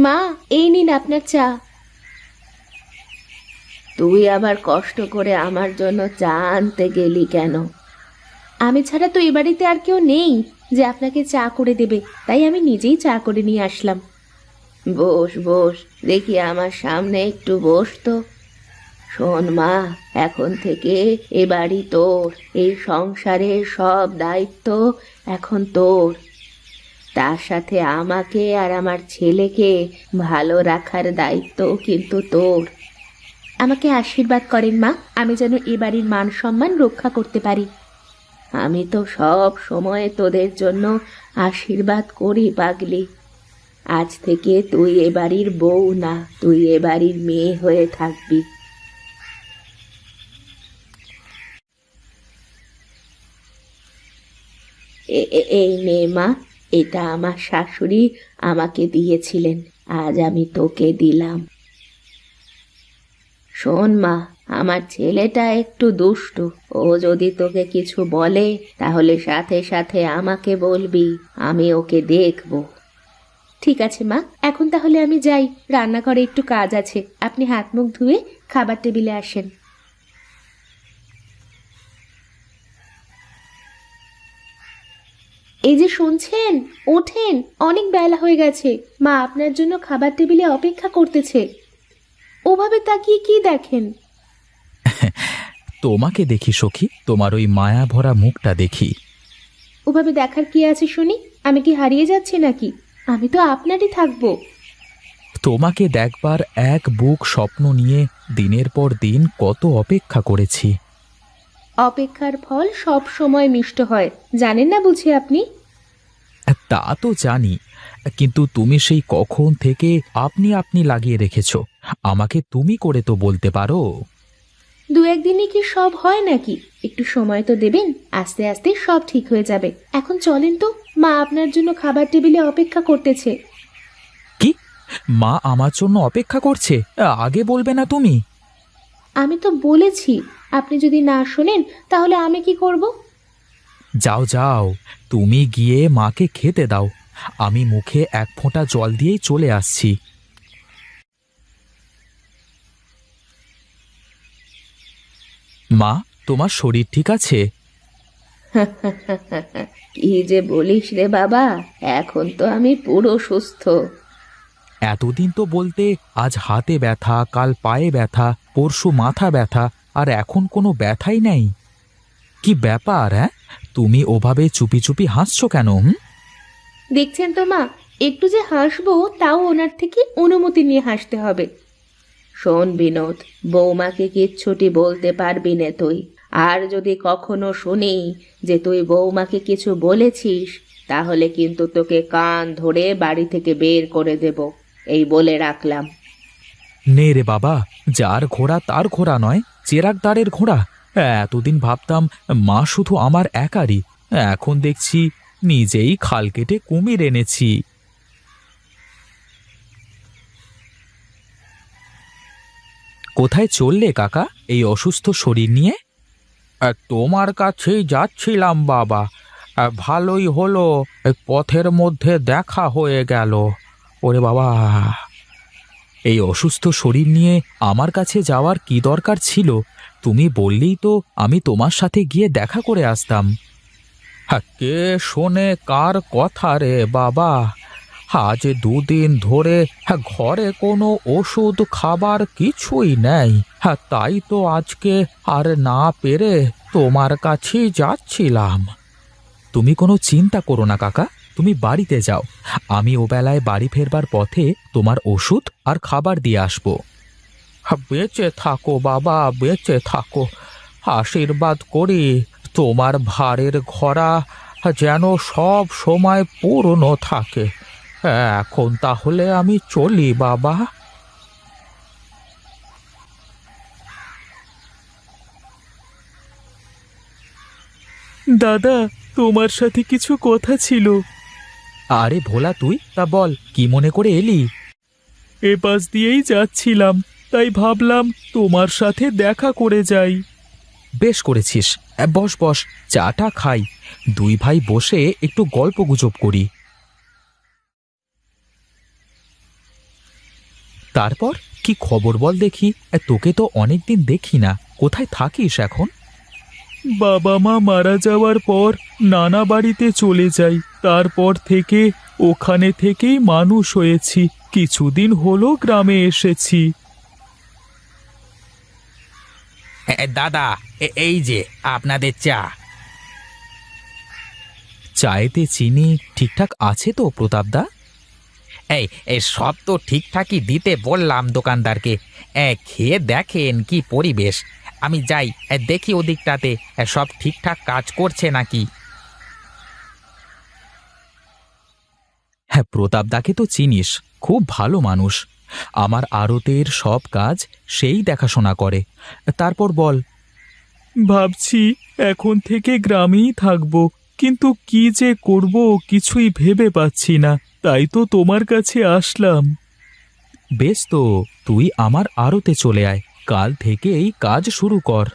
মা, এই নিন আপনার চা। তুই আবার কষ্ট করে আমার জন্য চা আনতে গেলি কেন? আমি ছাড়া তো এ বাড়িতে আর কেউ নেই যে আপনাকে চা করে দেবে, তাই আমি নিজেই চা করে নিয়ে আসলাম। বস বস, দেখি আমার সামনে একটু বস তো। শোন মা, এখন থেকে এ বাড়ি তোর, এই সংসারের সব দায়িত্ব এখন তোর। তার সাথে আমাকে আর আমার ছেলেকে ভালো রাখার দায়িত্ব কিন্তু তোর। আমাকে আশীর্বাদ করেন মা, আমি যেন এ বাড়ির মান সম্মান রক্ষা করতে পারি। আমি তো সব সময় তোদের জন্য আশীর্বাদ করি পাগলি। আজ থেকে তুই এ বাড়ির বউ না, তুই এ বাড়ির মেয়ে হয়ে থাকবি। এই নে মা, এটা আমার শাশুড়ি আমাকে দিয়েছিলেন, আজ আমি তোকে দিলাম। শোন মা, আমার ছেলেটা একটু দুষ্টু, ও যদি তোকে কিছু বলে তাহলে সাথে সাথে আমাকে বলবি, আমি ওকে দেখব। ঠিক আছে মা, এখন তাহলে আমি যাই, রান্নাঘরে একটু কাজ আছে। আপনি হাত মুখ ধুয়ে খাবার টেবিলে আসেন। এই যে শুনছেন, ওঠেন, অনেক বেলা হয়ে গেছে। মা আপনার জন্য খাবার টেবিলে অপেক্ষা করতেছে। ওভাবে তাকিয়ে কি দেখেন? তোমাকে দেখি সখী, তোমার ওই মায়া ভরা মুখটা দেখি। ওভাবে দেখার কি আছে শুনি? আমি কি হারিয়ে যাচ্ছি নাকি? আমি তো আপনারই থাকবো। তোমাকে দেখবার এক বুক স্বপ্ন নিয়ে দিনের পর দিন কত অপেক্ষা করেছি। অপেক্ষার ফল সব সময় মিষ্ট হয়, জানেন না বুঝি আপনি? তা তো জানি, কিন্তু তুমি সেই কখন থেকে আপনি আপনি লাগিয়ে রেখেছ। আমাকে তুমি করে তো বলতে পারো। দু একদিনই কি সব হয় নাকি? একটু সময় তো দেবেন, আস্তে আস্তে সব ঠিক হয়ে যাবে। এখন চলেন তো, মা আপনার জন্য খাবার টেবিলে অপেক্ষা করতেছে। কি? মা আমার জন্য অপেক্ষা করছে? আগে বলবে না তুমি? আমি তো বলেছি, আপনি যদি না শোনেন তাহলে আমি কি করব? যাও যাও, তুমি গিয়ে মাকে খেতে দাও। আমি মুখে এক ফোঁটা জল দিয়েই চলে আসছি। মা, তোমার শরীর ঠিক আছে? কি যে বলিস রে বাবা, এখন তো আমি পুরো সুস্থ। এতদিন তো বলতে আজ হাতে ব্যথা, কাল পায়ে ব্যথা, পরশু মাথা ব্যথা, আর এখন কোনো ব্যথাই নেই। কি ব্যাপার? হ্যাঁ, তুমি ওভাবে চুপি চুপি হাসছো কেন? দেখছেন তো মা, একটু যে হাসবো তাও ওনার থেকে অনুমতি নিয়ে হাসতে হবে। শোন বিনোদ, বৌমাকে কিচ্ছুটি বলতে পারবি না তুই। আর যদি কখনো শুনি যে তুই বৌমাকে কিছু বলেছিস, তাহলে কিন্তু তোকে কান ধরে বাড়ি থেকে বের করে দেব, এই বলে রাখলাম। নে রে বাবা, যার ঘোড়া তার ঘোড়া নয়, চেরাগদারের ঘোড়া। এতদিন ভাবতাম মা শুধু আমার একারই, এখন দেখছি নিজেই খাল কেটে কুমির এনেছি। কোথায় চললে কাকা এই অসুস্থ শরীর নিয়ে? তোমার কাছেই যাচ্ছিলাম বাবা। ভালোই হলো, পথের মধ্যে দেখা হয়ে গেল। ওরে বাবা, এই অসুস্থ শরীর নিয়ে আমার কাছে যাওয়ার কি দরকার ছিল? তুমি বললেই তো আমি তোমার সাথে গিয়ে দেখা করে আসতাম। হ্যাঁ, কে শোনে কার কথা রে বাবা? আজ দুদিন ধরে ঘরে কোনো ওষুধ খাবার কিছুই নেই। হ্যাঁ, তাই তো আজকে আর না পেরে তোমার কাছেই যাচ্ছিলাম। তুমি কোনো চিন্তা করো না কাকা, তুমি বাড়িতে যাও। আমি ওবেলায় বাড়ি ফেরবার পথে তোমার ওষুধ আর খাবার দিয়ে আসবো। বেঁচে থাকো বাবা, বেঁচে থাকো। আশীর্বাদ করি তোমার ভারের ঘোড়া যেন সব সময় পূর্ণ থাকে। এখন তাহলে আমি চলি বাবা। দাদা, তোমার সাথে কিছু কথা ছিল। আরে ভোলা, তুই তা বল, কি মনে করে এলি? এ পাশ দিয়েই যাচ্ছিলাম, তাই ভাবলাম তোমার সাথে দেখা করে যাই। বেশ করেছিস। বস বস, চাটা খাই। দুই ভাই বসে একটু গল্প গুজব করি। তারপর কি খবর বল দেখি? তোকে তো অনেকদিন দেখি না, কোথায় থাকিস এখন? বাবা মা মারা যাওয়ার পর নানা বাড়িতে চলে যাই। তারপর থেকে ওখানে থেকেই মানুষ হয়েছি। কিছুদিন হলো গ্রামে এসেছি। দাদা, এই যে আপনাদের চা। চায়েতে চিনি ঠিকঠাক আছে তো প্রতাপদা? এই এই সব তো ঠিকঠাকই দিতে বললাম দোকানদারকে। খেয়ে দেখেন কি পরিবেশ। আমি যাই, দেখি ওদিকটাতে সব ঠিকঠাক কাজ করছে নাকি। হ্যাঁ, প্রতাপদাকে তো চিনিস, খুব ভালো মানুষ। আমার আড়তের সব কাজ সেই দেখাশোনা করে। তারপর বল। ভাবছি এখন থেকে গ্রামেই থাকবো, কিন্তু কি যে করব কিছুই ভেবে পাচ্ছি না। তাই তো তোমার কাছে আসলাম। বেশ, তো তুই আমার আড়তে চলে আয়, কাল থেকে এই কাজ শুরু কর।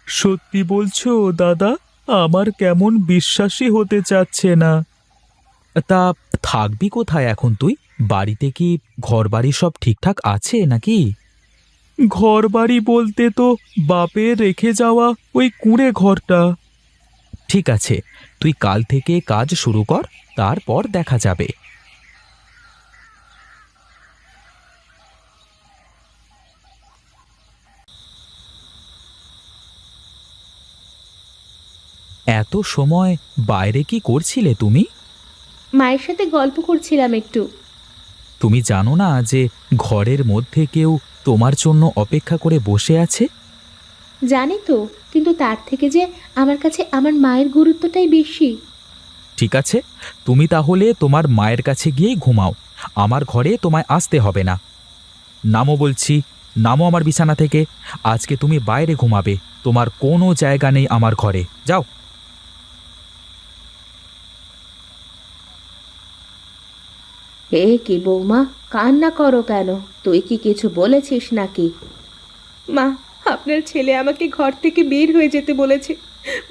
সত্যি বলছো দাদা? আমার কেমন বিশ্বাসই হতে চাচ্ছে না। তা থাকবি কোথায় এখন তুই? বাড়িতে কি ঘরবাড়ি সব ঠিকঠাক আছে নাকি? ঘর বাড়ি বলতে তো বাপের রেখে যাওয়া ওই কুঁড়ে ঘরটা। ঠিক আছে, তুই কাল থেকে কাজ শুরু কর, তারপর দেখা যাবে। এত সময় বাইরে কি করছিলে তুমি? মায়ের সাথে গল্প করছিলাম একটু। তুমি জানো না যে ঘরের মধ্যে কেউ তোমার জন্য অপেক্ষা করে বসে আছে? জানি তো, কিন্তু তার থেকে যে আমার কাছে আমার মায়ের গুরুত্বটাই বেশি। ঠিক আছে, তুমি তাহলে তোমার মায়ের কাছে গিয়েই ঘুমাও। আমার ঘরে তোমায় আসতে হবে না। নামো বলছি, নামো আমার বিছানা থেকে। আজকে তুমি বাইরে ঘুমাবে, তোমার কোনো জায়গা নেই আমার ঘরে। যাও। এ কি বৌমা, কান্না করো কেন? তুই কি কিছু বলেছিস নাকি? মা, আপনার ছেলে আমাকে ঘর থেকে বের হয়ে যেতে বলেছে।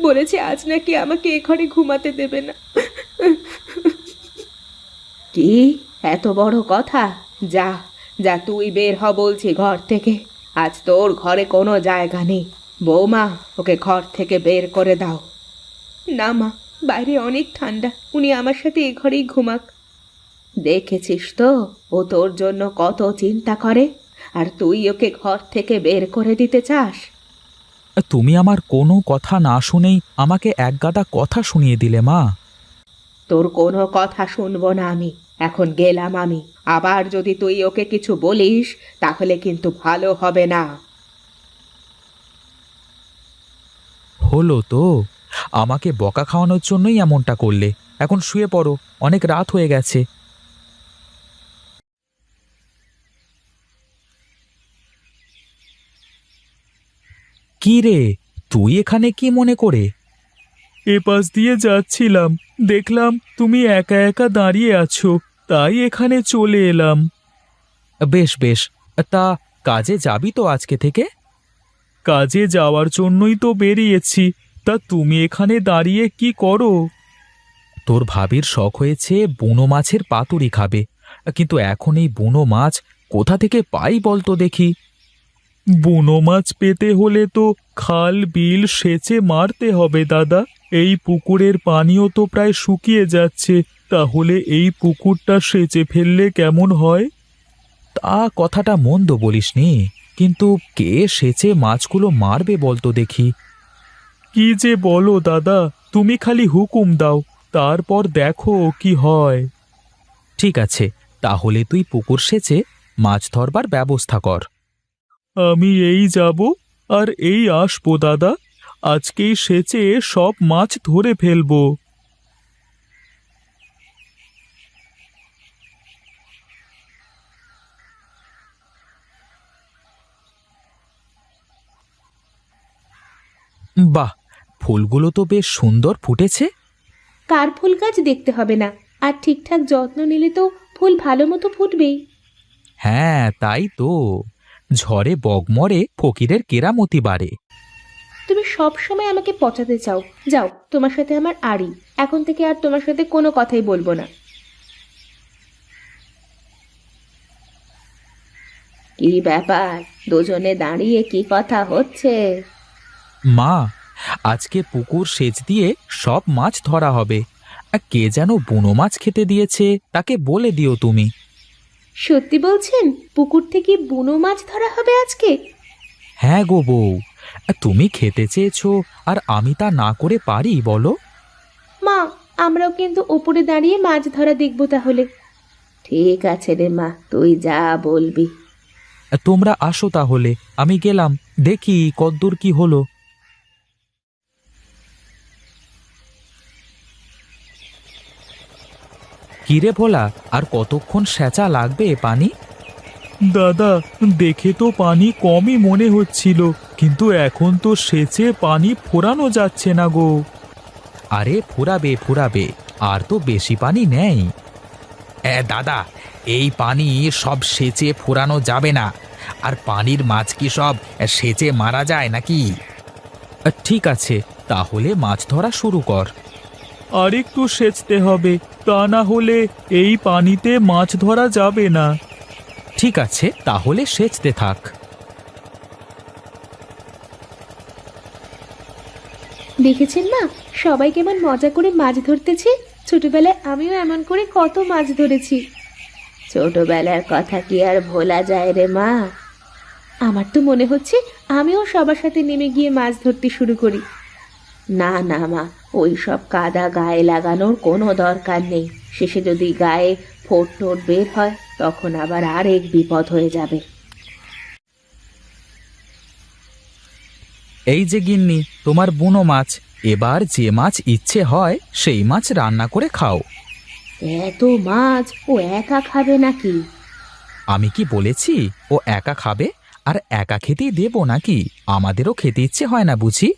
বলেছে আজ নাকি আমাকে এ ঘরে ঘুমাতে দেবে না। কি এত বড় কথা? যা যা, তুই বের হ বলছি ঘর থেকে। আজ তোর ঘরে কোনো জায়গা নেই। বৌমা, ওকে ঘর থেকে বের করে দাও। না মা, বাইরে অনেক ঠান্ডা, উনি আমার সাথে এ ঘরেই ঘুমাক। দেখেছিস তো, ও তোর জন্য কত চিন্তা করে, আর তুই ওকে ঘর থেকে বের করে দিতে চাস? তুমি আমার কোনো কথা না শুনেই আমাকে একগাদা কথা শুনিয়ে দিলে মা। তোর কোনো কথা শুনবো না আমি। এখন গেলাম আমি। আবার যদি তুই ওকে কিছু বলিস তাহলে কিন্তু ভালো হবে না। হলো তো, আমাকে বকা খাওয়ানোর জন্যই এমনটা করলে। এখন শুয়ে পড়ো, অনেক রাত হয়ে গেছে। কি রে, তুই এখানে কি মনে করে? এ পাশ দিয়ে যাচ্ছিলাম, দেখলাম তুমি একা একা দাঁড়িয়ে আছো, তাই এখানে চলে এলাম। বেশ বেশ, তা কাজে যাবি তো আজকে থেকে? কাজে যাওয়ার জন্যই তো বেরিয়েছি। তা তুমি এখানে দাঁড়িয়ে কি করো? তোর ভাবির শখ হয়েছে বুনো মাছের পাতুরি খাবে, কিন্তু এখন এই বুনো মাছ কোথা থেকে পাই বলতো দেখি? বুনো মাছ পেতে হলে তো খাল বিল সেচে মারতে হবে দাদা। এই পুকুরের পানিও তো প্রায় শুকিয়ে যাচ্ছে। তাহলে এই পুকুরটা সেচে ফেললে কেমন হয়? তা কথাটা মন্দ বলিসনি, কিন্তু কে সেচে মাছগুলো মারবে বলতো দেখি? কি যে বলো দাদা, তুমি খালি হুকুম দাও, তারপর দেখো কি হয়। ঠিক আছে, তাহলে তুই পুকুর সেচে মাছ ধরবার ব্যবস্থা কর। আমি এই যাব আর এই আসবো দাদা। আজকেই সেচে সব মাছ ধরে ফেলবো। বাহ, ফুলগুলো তো বেশ সুন্দর ফুটেছে। কার ফুল গাছ দেখতে হবে না, আর ঠিকঠাক যত্ন নিলে তো ফুল ভালো মতো ফুটবেই। হ্যাঁ, তাই তো, ঝড়ে বগ মরে ফকিরের কেরামতি বাড়ে। তুমি সব সময় আমাকে পচাতে চাও। যাও, তোমার সাথে আমার আড়ি। এখন থেকে আর তোমার সাথে কোনো কথাই বলবো না। কি ব্যাপার, দুজনে দাঁড়িয়ে কি কথা হচ্ছে? মা, আজকে পুকুর সেচ দিয়ে সব মাছ ধরা হবে। কে যেন বুনো মাছ খেতে দিয়েছে, তাকে বলে দিও তুমি। সত্যি বলছেন? পুকুর থেকে বুনো মাছ ধরা হবে আজকে? হ্যাঁ গো বউ, তুমি খেতে চেয়েছো আর আমি তা না করে পারি বলো? মা, আমরাও কিন্তু ওপরে দাঁড়িয়ে মাছ ধরা দেখবো তাহলে। ঠিক আছে রে মা, তুই যা বলবি। তোমরা আসো তাহলে, আমি গেলাম, দেখি কদ্দূর কি হলো। কিরে ভোলা, আর কতক্ষণ সেচা লাগবে পানি? দাদা, দেখে তো পানি কমই মনে হচ্ছিল, কিন্তু এখন তো সেচে পানি ফোরানো যাচ্ছে না গো। আরে ফুরাবে ফুরাবে, আর তো বেশি পানি নেই। দাদা, এই পানি সব সেচে ফোরানো যাবে না। আর পানির মাছ কি সব সেচে মারা যায় নাকি? ঠিক আছে, তাহলে মাছ ধরা শুরু কর। আর একটু সেচতে হবে, তা না হলে এই পানিতে মাছ ধরা যাবে না। ঠিক আছে, তাহলে সেচতে থাক। দেখেছেন মা, সবাই কেমন মজা করে মাছ ধরতেছে। ছোটবেলায় আমিও এমন করে কত মাছ ধরেছি। ছোটবেলার কথা কি আর ভোলা যায় রে মা? আমার তো মনে হচ্ছে আমিও সবার সাথে নেমে গিয়ে মাছ ধরতে শুরু করি। না না মা, ওই সব কাদা গায়ে লাগানোর কোনো দরকার নেই। শেষে যদি গায়ে ফোঁট টোট বের হয়, তখন আবার আরেক বিপদ হয়ে যাবে। এই যে গিন্নি, তোমার বুনো মাছ। এবার যে মাছ ইচ্ছে হয় সেই মাছ রান্না করে খাও। এত মাছ ও একা খাবে নাকি? আমি কি বলেছি ও একা খাবে? আর একা খেতেই দেবো নাকি? আমাদেরও খেতে ইচ্ছে হয় না বুঝি?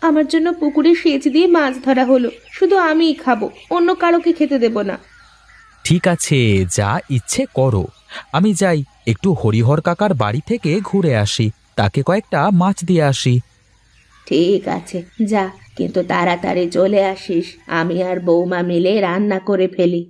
আমার জন্য পুকুরে সেচ দিয়ে মাছ ধরা হলো, শুধু আমিই খাবো, অন্য কারোকে খেতে দেব না। ঠিক আছে, যা ইচ্ছে করো। আমি যাই, একটু হরিহর কাকার বাড়ি থেকে ঘুরে আসি, তাকে কয়েকটা মাছ দিয়ে আসি। ঠিক আছে, যা, কিন্তু তাড়াতাড়ি চলে আসিস। আমি আর বৌমা মিলে রান্না করে ফেলি।